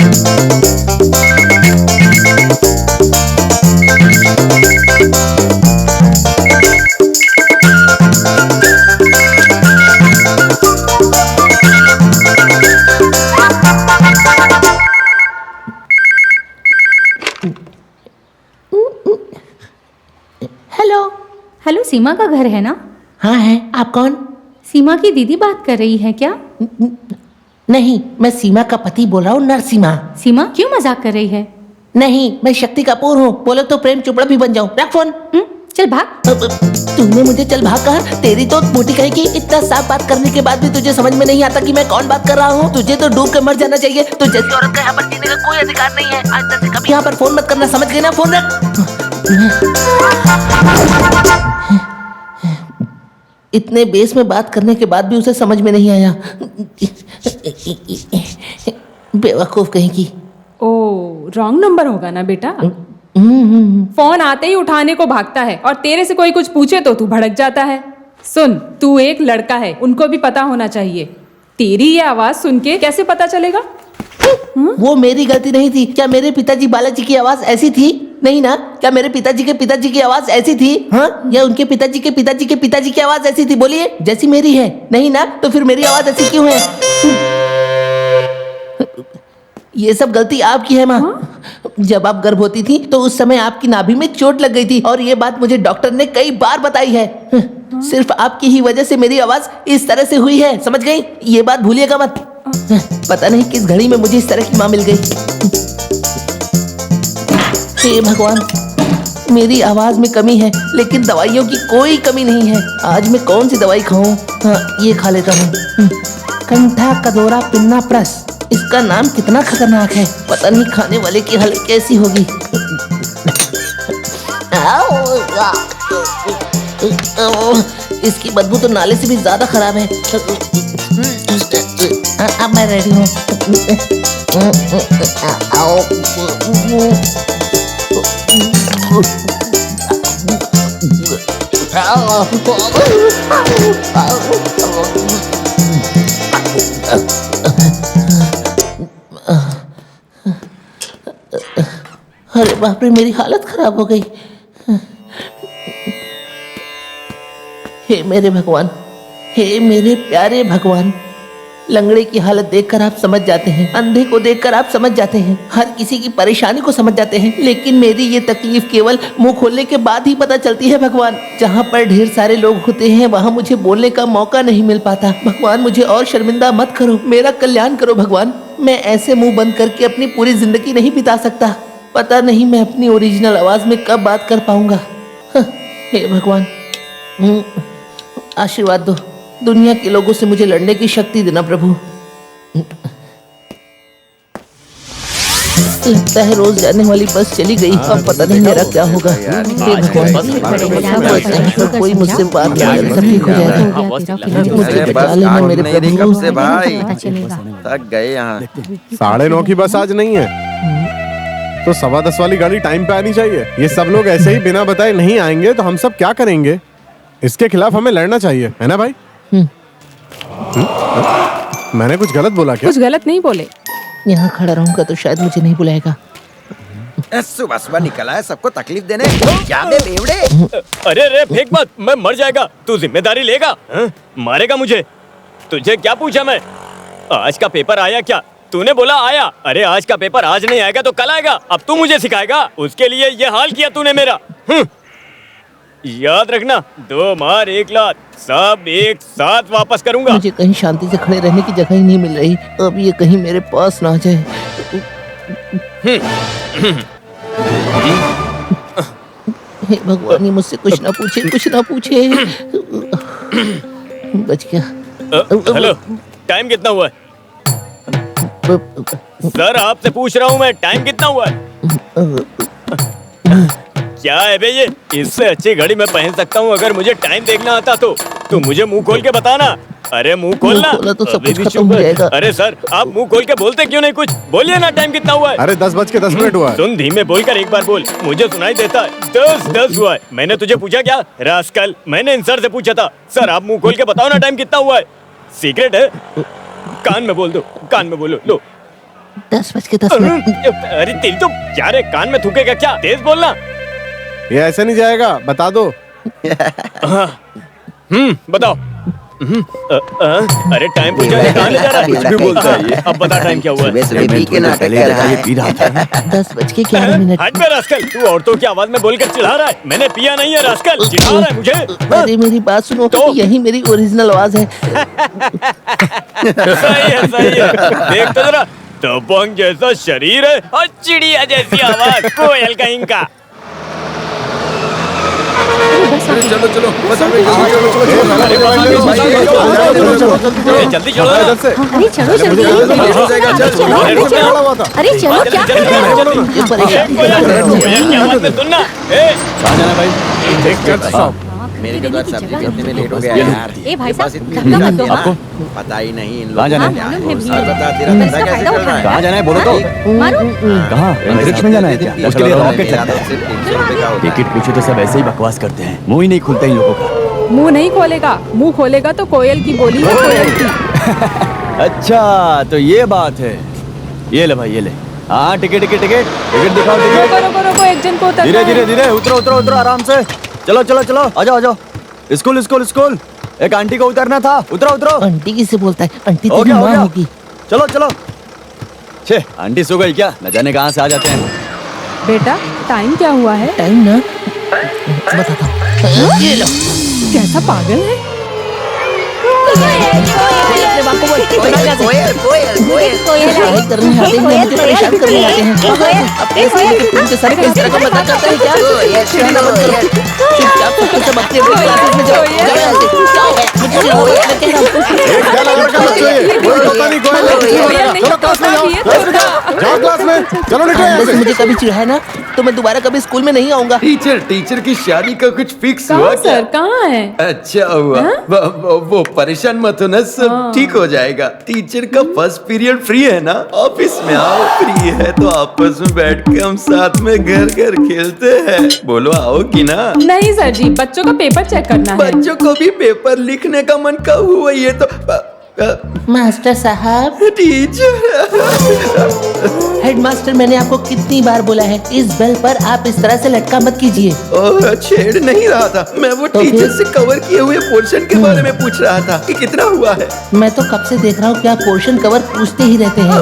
Hello. Hello, सीमा का घर है ना? हाँ है। आप कौन? सीमा की दीदी बात कर रही है क्या? नहीं, मैं सीमा का पति बोल रहा हूँ, नरसिम्हा। सीमा क्यों मजाक कर रही है? नहीं, मैं शक्ति कपूर हूँ। बोलो तो प्रेम चोपड़ा भी बन जाऊँ। रख फोन। चल भाग। तूने मुझे चल भाग कहा? तेरी तो मोटी कहेगी। इतना साफ बात करने के बाद भी तुझे समझ में नहीं आता कि मैं कौन बात कर रहा हूँ? तुझे तो डूब के मर जाना चाहिए। तो जैसी औरत का यहाँ पर जीने का कोई अधिकार नहीं है। आज तक कभी यहाँ पर फोन मत करना, समझ गए ना? फोन रख। इतने बेस में बात करने के बाद भी उसे समझ में नहीं आया। बेवकूफ कहीं की। ओ, रॉन्ग नंबर होगा ना बेटा। फोन आते ही उठाने को भागता है और तेरे से कोई कुछ पूछे तो तू भड़क जाता है। सुन, तू एक लड़का है, उनको भी पता होना चाहिए। तेरी ये आवाज सुन के कैसे पता चलेगा? वो मेरी गलती नहीं थी। क्या मेरे पिताजी बालाजी की आवाज ऐसी थी? नहीं ना? क्या मेरे पिताजी के पिताजी की आवाज ऐसी थी? हाँ, या उनके पिताजी के पिताजी के पिताजी की आवाज ऐसी थी? बोलिए, जैसी मेरी है। नहीं ना? तो फिर मेरी आवाज ऐसी क्यों है? ये सब गलती आपकी है माँ। जब आप गर्भवती थी तो उस समय आपकी नाभि में चोट लग गई थी और ये बात मुझे डॉक्टर ने कई बार बताई है। सिर्फ आपकी ही वजह से मेरी आवाज इस तरह से हुई है, समझ गई? ये बात भूलिएगा मत। पता नहीं किस घड़ी में मुझे इस तरह की माँ मिल गई। हे भगवान, मेरी आवाज में कमी है लेकिन दवाइयों की कोई कमी नहीं है। आज मैं कौन सी दवाई खाऊं? हाँ, ये खा लेता हूँ। कंठा कदोरा पिन्ना प्रस। इसका नाम कितना खतरनाक है। पता नहीं खाने वाले की हालत कैसी होगी। इसकी बदबू तो नाले से भी ज्यादा खराब है। अब मैं रेडी हूँ। अरे बाप रे, मेरी हालत खराब हो गई। हे मेरे भगवान, हे मेरे प्यारे भगवान। लंगड़े की हालत देखकर आप समझ जाते हैं, अंधे को देखकर आप समझ जाते हैं, हर किसी की परेशानी को समझ जाते हैं, लेकिन मेरी ये तकलीफ केवल मुंह खोलने के बाद ही पता चलती है। भगवान, जहाँ पर ढेर सारे लोग होते हैं वहाँ मुझे बोलने का मौका नहीं मिल पाता। भगवान, मुझे और शर्मिंदा मत करो, मेरा कल्याण करो भगवान। मैं ऐसे मुंह बंद करके अपनी पूरी जिंदगी नहीं बिता सकता। पता नहीं मैं अपनी ओरिजिनल आवाज में कब बात कर पाऊंगा। हे भगवान, आशीर्वाद दो। दुनिया के लोगों से मुझे लड़ने की शक्ति देना प्रभु। लगता है रोज जाने वाली बस चली गई। अब पता नहीं मेरा क्या होगा। हे भगवान, कोई मुझसे बात नहीं कर, सब ठीक हो जाएगा। मुझे बचा लेना मेरे प्रभु। से भाई थक गए यहाँ। 9:30 की बस आज नहीं है तो 10:15 वाली गाड़ी टाइम पे आनी चाहिए। ये सब लोग ऐसे ही बिना बताए नहीं आएंगे तो हम सब क्या करेंगे? इसके खिलाफ हमें लड़ना चाहिए, है ना भाई? मैंने कुछ गलत बोला क्या? कुछ गलत नहीं बोले। यहाँ खड़ा रहूंगा तो शायद मुझे नहीं बुलाएगा। सुबह सुबह निकला है सबको तकलीफ देने। क्या बे बेवड़े? अरे रे फेंक मत, मैं मर जाएगा। तू जिम्मेदारी लेगा? मारेगा मुझे? तुझे क्या पूछा मैं? आज का पेपर आया क्या? तूने बोला आया। अरे आज का पेपर आज नहीं आएगा तो कल आएगा। अब तू मुझे सिखाएगा? उसके लिए ये हाल किया तूने मेरा। याद रखना, 2 मार 1 लात, सब एक साथ वापस करूंगा। मुझे कहीं शांति से खड़े रहने की जगह ही नहीं मिल रही। अब ये कहीं मेरे पास ना आ जाए। हे भगवान, ये मुझसे कुछ ना पूछे, कुछ ना पूछे। बच गया। हेलो, टाइम कितना हुआ है? सर आपसे पूछ रहा हूँ मैं, टाइम कितना हुआ है? क्या है बे ये? इससे अच्छी घड़ी मैं पहन सकता हूँ अगर मुझे टाइम देखना आता तो। तू मुझे मुंह खोल के बताना। अरे मुंह खोलना। तो सब कुछ खत्म हो जाएगा। अरे सर, आप मुंह खोल के बोलते क्यों नहीं कुछ? बोलिए ना, टाइम कितना हुआ है? अरे 10:10 हुआ है। सुन, धीमे बोलकर एक बार बोल, मुझे सुनाई देता है। 10 हुआ है। मैंने तुझे पूछा क्या? रास्कल, मैंने इन सर से पूछा था। सर आप मुंह खोल के बताओ ना टाइम कितना हुआ है। सीक्रेट है? कान में बोल दो, कान में बोलो। लो 10:10 अरे तेरी तो क्या रे, कान में थूकेगा क्या? तेज बोलना। ये ऐसे नहीं जाएगा, बता दो। बताओ। अरे टाइम पूछा है, कहाँ ले जा रहा है? कुछ भी बोलता है ये। अब बता टाइम क्या हुआ है? सुबह सुबह पी के नाटक कर रहा है। 10:11 हट बे रास्कल, तू औरतों की आवाज में बोलकर चिढ़ा रहा है। मैंने पिया नहीं है रास्कल, चिढ़ा रहा है मुझे। अरे मेरी बात सुनो, तो? यही मेरी ओरिजिनल आवाज है। सही है, सही है। देख तो जरा, दबंग जैसा शरीर है और चिड़िया जैसी आवाज, कोयल कहीं का। चलो चलो बस जल्दी चलो। अरे चलो जल्दी। अरे चलो, क्या कर रहे हो? ये परेशानी कोयल की आवाज में सुनना। मेरे के साथ सब्जी बेचने में लेट हो गया यार। ए भाई बस साहब, इतनी धक्का मत दो। आपको पता ही नहीं इन कहाँ लोगों जाना को है? क्या है। मालूम है सर बता, तेरा मैं धंधा इसका कैसे फायदा चल रहा है? कहाँ जाना है बोलो तो। मारो। कहाँ? अंतरिक्ष में जाना है क्या? उसके लिए रॉकेट मेरा लगता तो है। सिर्फ 300 रुपए का होता है। टिकट पूछे तो सब ऐसे ही बकवास करते हैं, मुंह ही नहीं खुलता इन लोगों का। मुंह नहीं खोलेगा, मुंह खोलेगा तो कोयल की बोली है, कोयल की। अच्छा तो ये बात है। ये ले भाई, ये ले। हाँ टिकट टिकट टिकट टिकट दिखाओ, रोको टिकट। रोको रोको, एक जन को उतरना धीरे है। धीरे धीरे, उतरो उतरो उतरो आराम से। चलो चलो चलो, आ जाओ आ जाओ। स्कूल स्कूल स्कूल, एक आंटी को उतरना था, उतरो उतरो। आंटी किससे बोलता है? आंटी हो तेरी गया हो माँ गया। होगी। चलो चलो। छे, आंटी सो गई क्या? न जाने कहाँ से आ जाते हैं। बेटा टाइम क्या हुआ है? टाइम ना बताता हूँ। ये लो। कैसा पागल है? अपने बाप को बोल, इतना कैसे? कोयल कोयल कोयल पढ़ाई करने आते हैं, मुझे परेशान करने आते हैं। अपने स्कूल के पूरे सारे इस तरह का मजाक करते हैं क्या? चिढ़ाना बंद करो। चुपचाप सब अपने अपने क्लासेस में जाओ। जाओ यहाँ से। जाओ। मुझे जाओ, मैं कह रहा हूँ। एक क्या लगा रखा बच्चों ये? कोई पता नहीं, कोई नहीं, किसी को कोयल लगा। नहीं चलो क्लास में जाओ, ये क्लास में जाओ, जाओ क्लास में। चलो निकलो यहाँ अंदर से से। मुझे कभी चिढ़ाया ना तो मैं दोबारा कभी स्कूल में नहीं आऊंगा। टीचर की शादी का कुछ फिक्स हुआ कहाँ क्या? सर, कहाँ है? अच्छा हुआ। वो परेशान मत होना, सब ठीक हो जाएगा। टीचर का फर्स्ट पीरियड फ्री है ना? ऑफिस में आओ, फ्री है तो आपस में बैठ के हम साथ में घर घर खेलते हैं। बोलो आओ कि ना? नहीं सर जी, बच्चों का पेपर चेक करना है। बच्चों को भी पेपर लिखने का मन कब हुआ? ये तो मास्टर साहब, टीचर हेडमास्टर, मैंने आपको कितनी बार बोला है इस बेल पर आप इस तरह से लटका मत कीजिए। ओह, छेड़ नहीं रहा था मैं, वो तो टीचर फिर? से कवर किए हुए पोर्शन के बारे में पूछ रहा था कि कितना हुआ है। मैं तो कब से देख रहा हूँ कि आप पोर्शन कवर पूछते ही रहते हैं।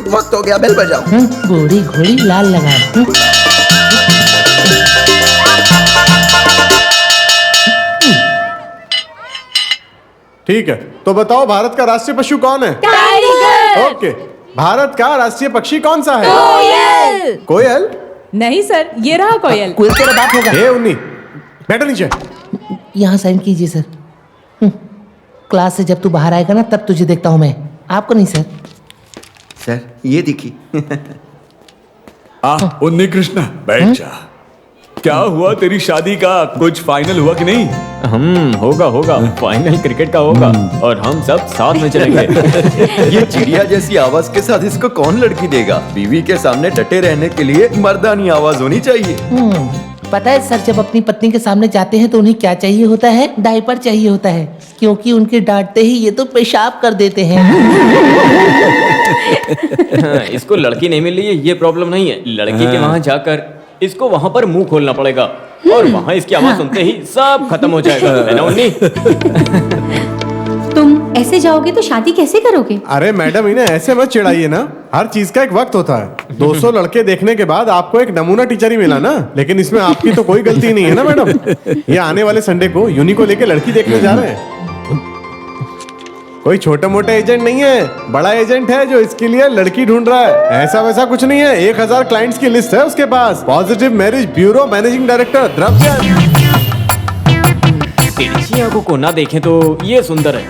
वक्त हो गया, बेल बजाओ। घोड़ी घोड़ी लाल लगाम। ठीक है, तो बताओ भारत का राष्ट्रीय पशु कौन है? टाइगर। ओके, भारत का राष्ट्रीय पक्षी कौन सा है? कोयल। कोयल? नहीं सर, ये रहा कोयल। कोयल तेरा बाप होगा। हे उन्नी, बैठो नीचे। यहाँ साइन कीजिए सर। क्लास से जब तू बाहर आएगा ना तब तुझे देखता हूँ मैं, आपको नहीं सर। सर ये दिखी। उन्नी कृष्णा बैठ जा। क्या हुआ, तेरी शादी का कुछ फाइनल हुआ कि नहीं? होगा होगा, फाइनल क्रिकेट का होगा और हम सब साथ में चलेंगे। ये चिड़िया जैसी आवाज के साथ इसको कौन लड़की देगा? बीवी के सामने डटे रहने के लिए मर्दानी आवाज होनी चाहिए। पता है सर, जब अपनी पत्नी के सामने जाते हैं तो उन्हें क्या चाहिए होता है? डायपर चाहिए होता है, क्योंकि उनके डांटते ही ये तो पेशाब कर देते हैं। इसको लड़की नहीं मिल रही है, ये प्रॉब्लम नहीं है। लड़की के वहाँ जाकर इसको वहाँ पर मुंह खोलना पड़ेगा और वहाँ इसकी आवाज सुनते ही सब खत्म हो जाएगा, है ना उन्नी? तुम ऐसे जाओगे तो शादी कैसे करोगे? अरे मैडम, इन्हें ऐसे मत चिढ़ाइए ना, हर चीज का एक वक्त होता है। 200 लड़के देखने के बाद आपको एक नमूना टीचर ही मिला ना, लेकिन इसमें आपकी तो कोई गलती नहीं है ना मैडम। ये आने वाले संडे को यूनी को लेके लड़की देखने जा रहे हैं। कोई छोटा मोटा एजेंट नहीं है, बड़ा एजेंट है जो इसके लिए लड़की ढूंढ रहा है। ऐसा वैसा कुछ नहीं है, 1000 क्लाइंट्स की लिस्ट है उसके पास। Positive marriage bureau managing director Dravya. तिरछी आंखों को ना देखें तो ये सुंदर है,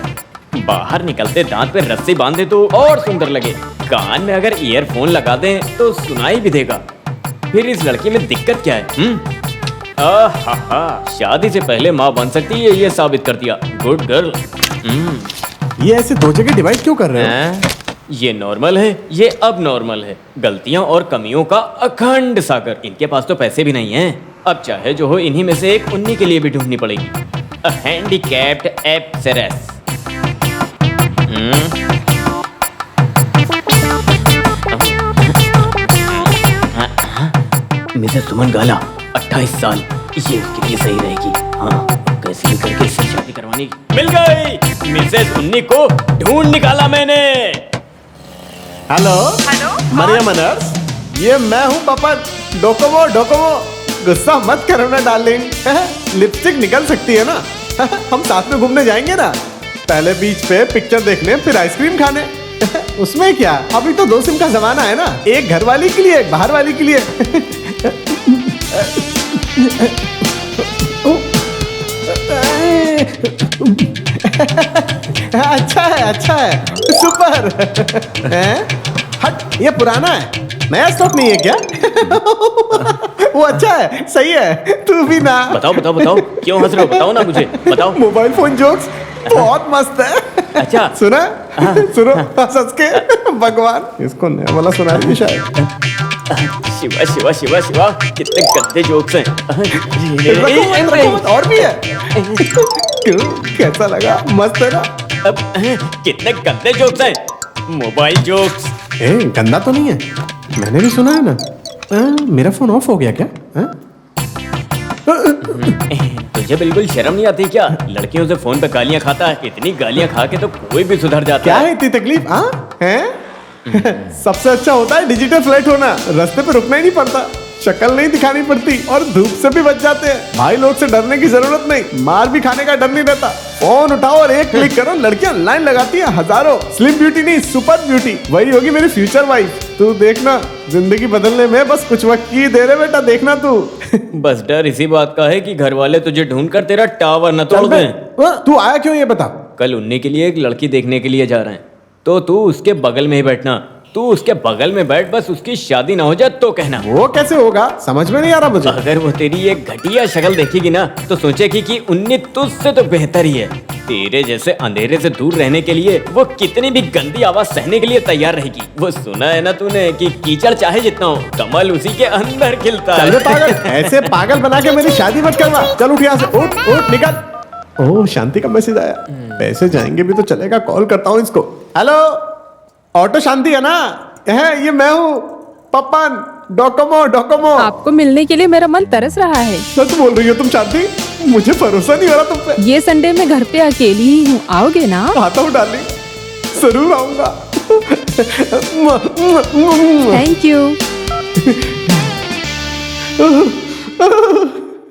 बाहर निकलते दांत पे रस्सी बांधे तो और सुंदर लगे, कान में अगर ईयरफोन लगा दें तो सुनाई भी देगा। फिर इस लड़की में दिक्कत क्या है? शादी से पहले माँ बन सकती है, ये साबित कर दिया। Good girl. ये ऐसे दो जगह डिवाइड क्यों कर रहे हो? ये नॉर्मल है, ये अब नॉर्मल है। गलतियों और कमियों का अखंड सागर। इनके पास तो पैसे भी नहीं हैं। अब चाहे जो हो, इन्हीं में से एक उन्नी के लिए भी ढूंढनी पड़ेगी। अ हैंडीकैप्ड एप्सरेस। मिसेस सुमन गाला 28 साल, ये उसके लिए सही रहेगी। हाँ, कैसे भी करके इससे शादी करवानी। मिल गई मिसेस उन्नी को ढूंढ निकाला मैंने। हेलो मरियम अनस, ये मैं हूँ पपन। डोकोमो डोकोमो, गुस्सा मत करो ना डार्लिंग। लिपस्टिक निकल सकती है ना। हम साथ में घूमने जाएंगे ना, पहले बीच पे पिक्चर देखने, फिर आइसक्रीम खाने। उसमें क्या, अभी तो 2 सिम का जमाना है ना, एक घर वाली के लिए, एक बाहर वाली के लिए। अच्छा है सुपर। हट, ये पुराना है, नया स्टॉक नहीं है क्या? वो अच्छा है, सही है। तू भी ना बताओ बताओ बताओ, क्यों हंस रहे हो? बताओ ना मुझे, बताओ। मोबाइल फोन जोक्स बहुत मस्त है। अच्छा सुना? सुनो हंस के भगवान। इसको नया वाला सुना रही है शायद। शिवा शिवा शिवा शिवा, कितने गंदे जोक्स हैं। रको, और भी है। क्यों, कैसा लगा? मस्त है ना? अब कितने गंदे जोक्स हैं, मोबाइल जोक्स। गंदा तो नहीं है, मैंने भी सुना है ना। मेरा फोन ऑफ हो गया क्या? तुझे बिल्कुल शर्म नहीं आती क्या? लड़कियों से फोन पे गालियां खाता है। इतनी गालियां खा के तो कोई भी सुधर जाता क्या है। है इतनी तकलीफ? हैं? सबसे अच्छा होता है डिजिटल फ्लैट होना, रास्ते पे रुकना ही नहीं पड़ता, शक्ल नहीं दिखानी पड़ती और धूप से भी बच जाते हैं। भाई लोग से डरने की जरूरत नहीं, मार भी खाने का डर नहीं रहता। फोन उठाओ और एक क्लिक करो, लड़कियां लाइन लगाती हैं हजारों। स्लिम ब्यूटी नहीं, सुपर ब्यूटी, वही होगी मेरी फ्यूचर वाइफ। तू देखना, जिंदगी बदलने में बस कुछ वक्त की देर है बेटा, देखना तू। बस डर इसी बात का है कि घर वाले तुझे ढूंढ कर तेरा टावर न तोड़ दें। तू आया क्यों ये बता? कल उन्नी के लिए एक लड़की देखने के लिए जा रहे हैं, तो तू उसके बगल में ही बैठना। तू उसके बगल में बैठ, बस उसकी शादी ना हो जाए तो कहना। वो कैसे होगा, समझ में नहीं आ रहा मुझे। अगर वो तेरी ये घटिया शक्ल देखेगी ना, तो सोचेगी कि उन्नी तुझसे तो बेहतर ही है। तेरे जैसे अंधेरे से दूर रहने के लिए वो कितनी भी गंदी आवाज सहने के लिए तैयार रहेगी। वो सुना है ना तूने कि कीचड़ चाहे जितना हो, कमल उसी के अंदर खिलता है। चल पागल, ऐसे पागल बना के मेरी शादी मत करवा। चल उठ यहाँ से, उठ उठ निकल। ओह, शांति का मैसेज आया। पैसे जाएंगे भी तो चलेगा, कॉल करता हूँ इसको। हेलो, ऑटो शांति है ना? ये मैं हूँ पपन, डोकोमो डोकोमो। आपको मिलने के लिए मेरा मन तरस रहा है। सच बोल रही हो तुम शांति? मुझे भरोसा नहीं हो रहा तुम पे। ये संडे में घर पे अकेली ही हूँ, आओगे ना? आता हूँ डार्लिंग, जरूर आऊंगा। Thank you.